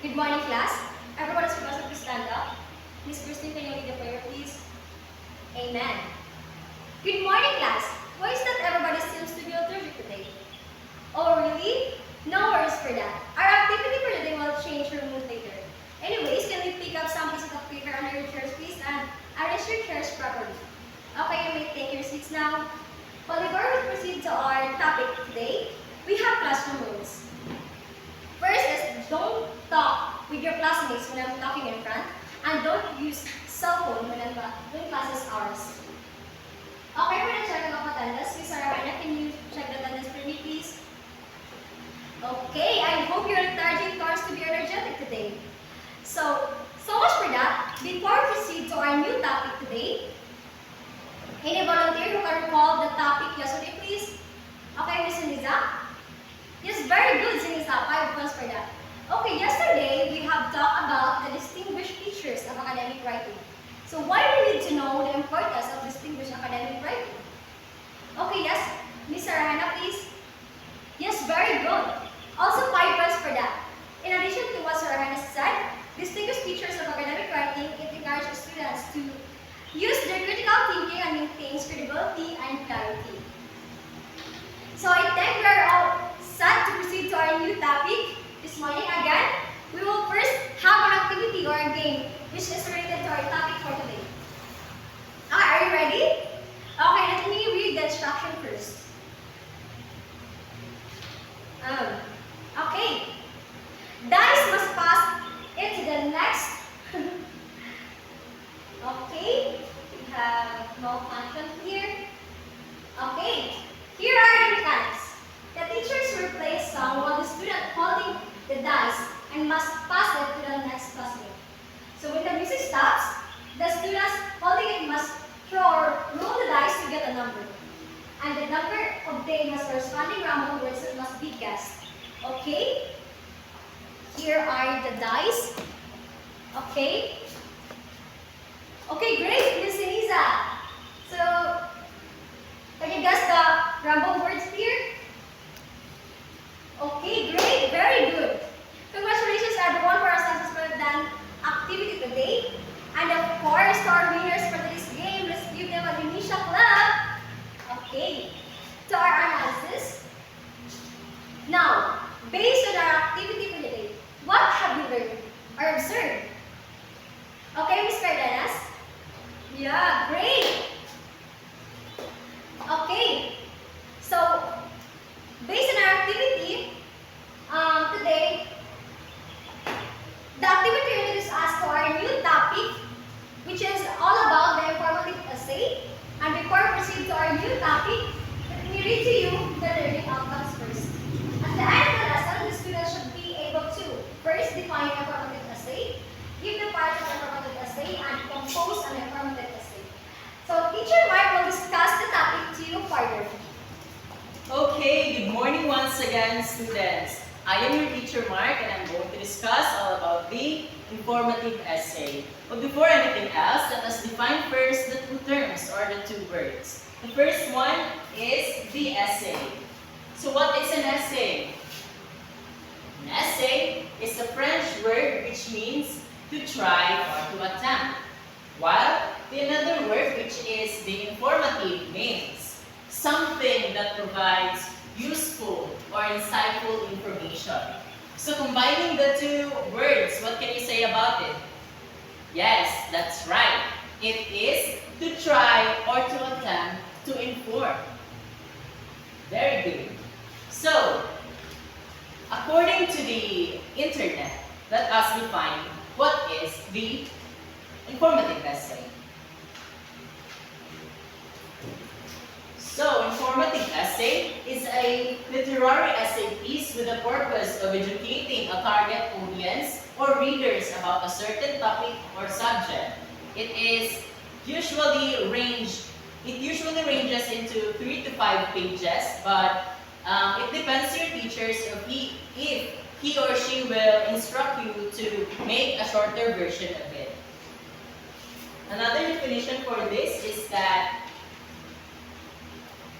Good morning, class. Everyone is supposed to stand up. Miss Christine, can you lead the prayer, please? Amen. Good morning, class. Why is that everybody seems to be allergic today? Oh, really? No worries for that. Our activity for today will change your mood later. Anyways, can we pick up some pieces of paper under your chairs, please, and arrange your chairs properly? Okay, you may take your seats now. Well, before we proceed to our topic today, we have classroom rules. First is don't talk with your classmates when I'm talking in front, and don't use cell phone when class is ours. Okay, for the checking of attendance, Miss Aravana, can you check the attendance for me, please? Okay, I hope you're encouraging tours to be energetic today. So much for that. Before we proceed to our new topic today, any volunteer who can recall the topic yesterday, please? Okay, Miss Liza? Yes, very good, Sinisa. 5 points for that. Okay, yesterday we have talked about the distinguished features of academic writing. So why do we need to know the importance of distinguished academic writing? Okay, yes, Miss Sarahana, please. Yes, very good. Also 5 points for that. In addition to what Sarahana said, distinguished features of academic writing, it encourages students to use their critical thinking and maintains credibility and clarity. So I think we are all set to proceed to our new topic. This morning again, we will first have an activity or a game which is related to our topic for today. Okay, are you ready? Okay, let me read the instruction first. Okay. Dice must pass into the next. Okay, we have malfunction here. Okay, here are the mechanics. The teachers will play a song while the student holding the dice and must pass it to the next classmate. So when the music stops, the students holding it must throw or roll the dice to get a number. And the number obtained has corresponding random words that must be guessed. Okay? Here are the dice. Okay? Okay, great, Miss Elisa. So, can you guess the random words here? Okay, great, very good. Congratulations everyone for our successful done activity today. And of course, to our winners for this game, let's give them an initial clap. Okay, to our analysis. Now, based on our activity for today, what have you learned or observed? Okay, Ms. Cardenas? Yeah, great. Okay, so based on our activity today, the activity introduces us to our new topic, which is all about the informative essay. And before we proceed to our new topic, let me read to you the learning outcomes first. At the end of the lesson, the students should be able to first define an informative essay, give the part of an informative essay, and compose an informative essay. So Teacher Mark will discuss the topic to you further. Okay, good morning once again, students. I am your teacher Mark and I'm going to discuss all about the informative essay. But before anything else, let us define first the two terms or the two words. The first one is the essay. So what is an essay? An essay is a French word which means to try or to attempt. While the another word which is the informative means something that provides useful or insightful information. So combining the two words, what can you say about it? Yes, that's right. It is to try or to attempt to inform. Very good. So, according to the internet, let us define what is the informative essay. So, informative essay is a literary essay piece with the purpose of educating a target audience or readers about a certain topic or subject. It usually ranges into 3 to 5 pages, but it depends on your teachers if he or she will instruct you to make a shorter version of it. Another definition for this is that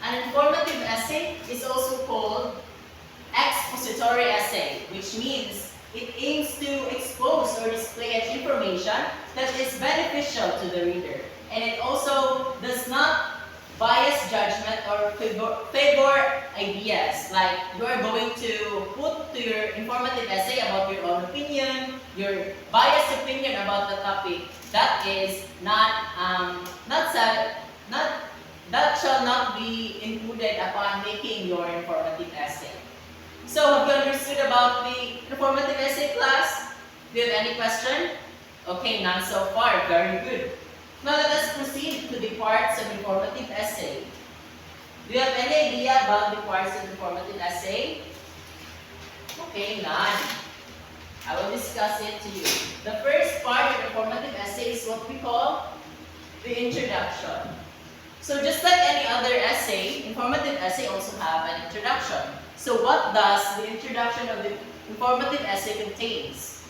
an informative essay is also called expository essay, which means it aims to expose or display an information that is beneficial to the reader. And it also does not bias judgment or favor ideas. Like you are going to put to your informative essay about your own opinion, your biased opinion about the topic. That is that shall not be included upon making your informative essay. So, have you understood about the informative essay class? Do you have any question? Okay, none so far. Very good. Now let us proceed to the parts of informative essay. Do you have any idea about the parts of informative essay? Okay, none. I will discuss it to you. The first part of informative essay is what we call the introduction. So just like any other essay, informative essay also have an introduction. So what does the introduction of the informative essay contains?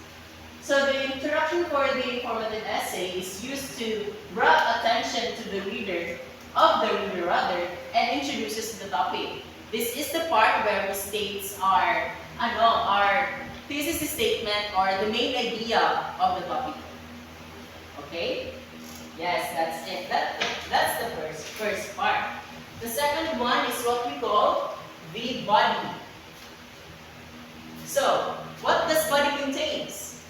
So the introduction for the informative essay is used to draw attention to the reader, and introduces the topic. This is the part where we states our thesis statement or the main idea of the topic. Okay? Yes, that's it. That's the first part. The second one is what we call the body. So, what does body contains?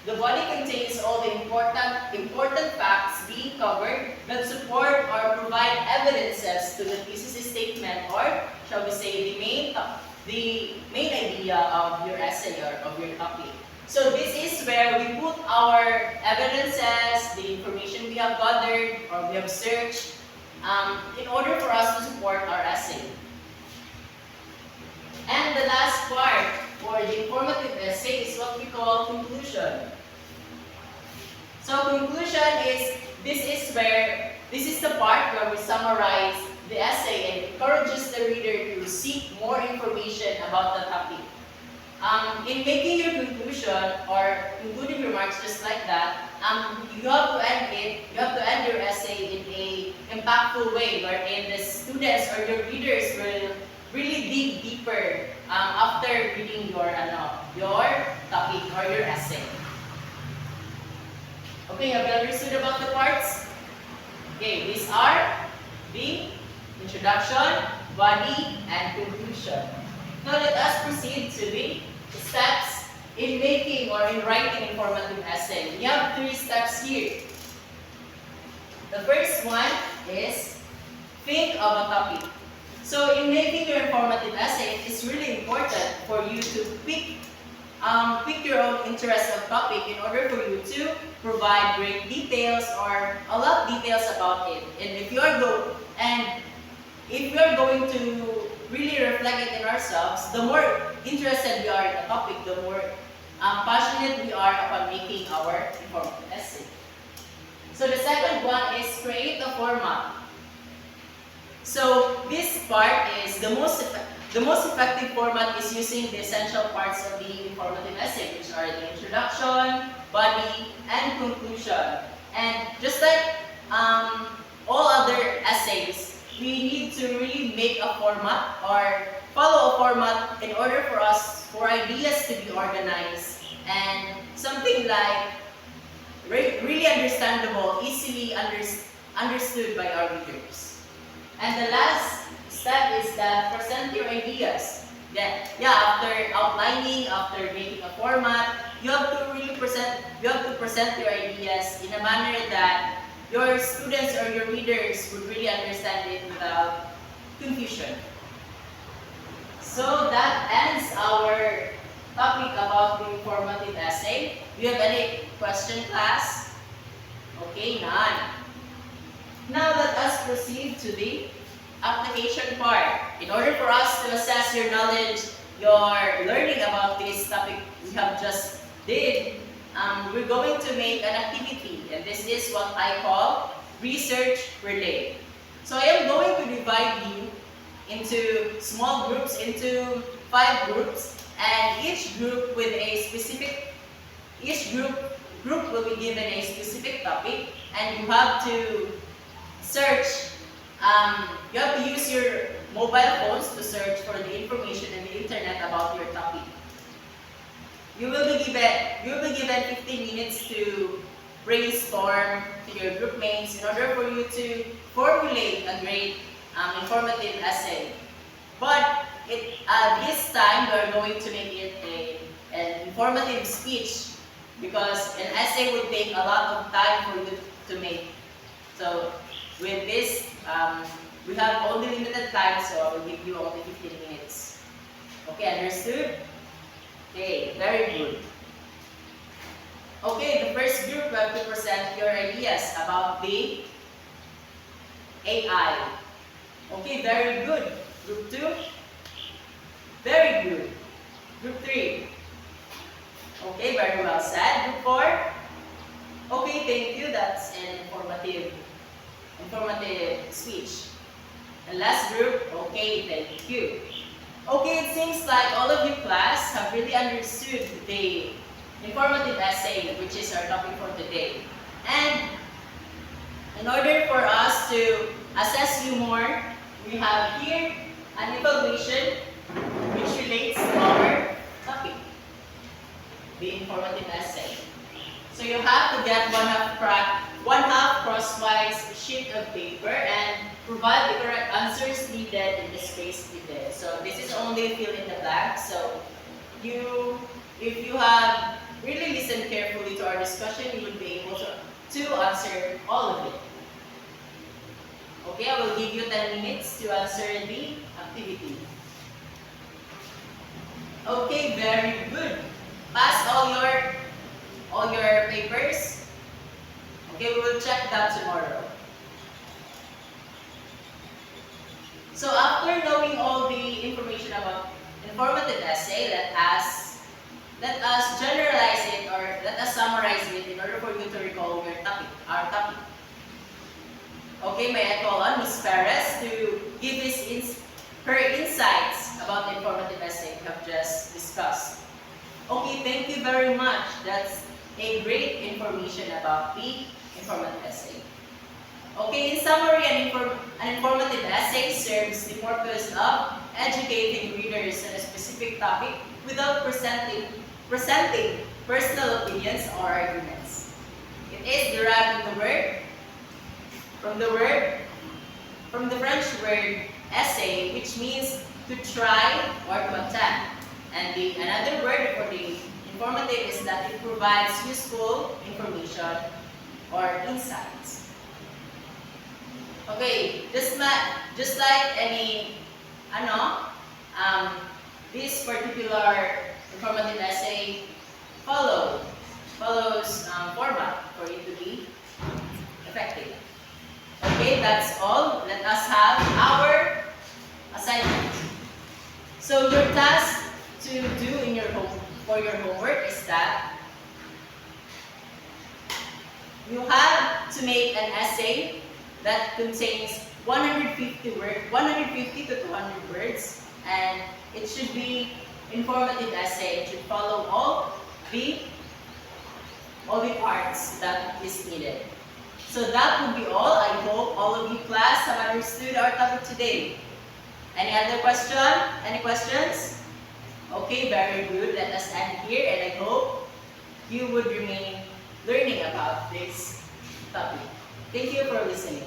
The body contains all the important facts being covered that support or provide evidences to the thesis statement, or shall we say the main idea of your essay or of your topic. So this is where we put our evidences, the information we have gathered or we have searched, in order for us to support our essay. And the last part for the informative essay is what we call conclusion. So conclusion is, this is the part where we summarize the essay and encourages the reader to seek more information about the topic. In making your conclusion or concluding remarks just like that, you have to end your essay in a impactful way, wherein the students or your readers will really dig deeper after reading your topic or your essay. Okay, have you understood about the parts? Okay, these are the introduction, body, and conclusion. Now let us proceed to the steps in making or in writing informative essay. We have 3 steps here. The first one is think of a topic. So in making your informative essay, it's really important for you to pick your own interest of topic in order for you to provide great details or a lot of details about it. And if you are going to really reflect it in ourselves, the more interested we are in a topic, the more passionate we are upon making our informative essay. So the second one is create a format. So this part is the most effective format is using the essential parts of the informative essay, which are the introduction, body, and conclusion. And just like all other essays, we need to really make a format or follow a format in order for ideas to be organized and something like really understandable, easily understood by our readers. And the last step is that present your ideas. After outlining, after making a format, you have to present your ideas in a manner that your students or your readers would really understand it without confusion. So that ends our topic about the informative essay. Do you have any question, class? Okay, none. Now let us proceed to the application part. In order for us to assess your knowledge, your learning about this topic we have just did, we're going to make an activity, and this is what I call research relay. So I am going to divide you into small groups, into 5 groups, and each group will be given a specific topic, and you have to search. You have to use your mobile phones to search for the information in the internet about your topic. you will be given 15 minutes to brainstorm to your group mates in order for you to formulate a great informative essay. But this time we are going to make it an informative speech because an essay would take a lot of time for you to make. So with this, we have only limited time, so I will give you only 15 minutes. Okay, understood? Okay, very good. Okay, the first group will have to present your ideas about the AI. Okay, very good. Group 2. Very good. Group 3. Okay, very well said. Group 4. Okay, thank you. That's an informative speech. And last group. Okay, thank you. Okay, it seems like all of you class have really understood the informative essay, which is our topic for today. And in order for us to assess you more, we have here an evaluation which relates to our topic, the informative essay. So you have to get one half crosswise sheet of paper and provide the correct answers needed in the space given. So this is only fill in the blank. So if you have really listened carefully to our discussion, you would be able to answer all of it. Okay, I will give you 10 minutes to answer the activity. Okay, very good. Pass all your papers. Okay, we will check that tomorrow. So after knowing all the information about informative essay, let us generalize it or let us summarize it in order for you to recall our topic. Okay, may I call on Ms. Perez to give her insights about the informative essay we have just discussed. Okay, thank you very much. That's a great information about the informative essay. Okay, in summary, an informative essay serves the purpose of educating readers on a specific topic without presenting personal opinions or arguments. It is derived from the French word essay, which means to try or to attempt. And another word for the informative is that it provides useful information or insights. Okay, just like any this particular informative essay follows format for it to be effective. Okay, that's all. Let us have our assignment. So your task to do for your homework is that you have to make an essay that contains 150 to 200 words, and it should be informative essay. It should follow all the parts that is needed. So that would be all. I hope all of you class have understood our topic today. Any other question? Any questions? Okay, very good. Let us end here, and I hope you would remain learning about this topic. Thank you for listening.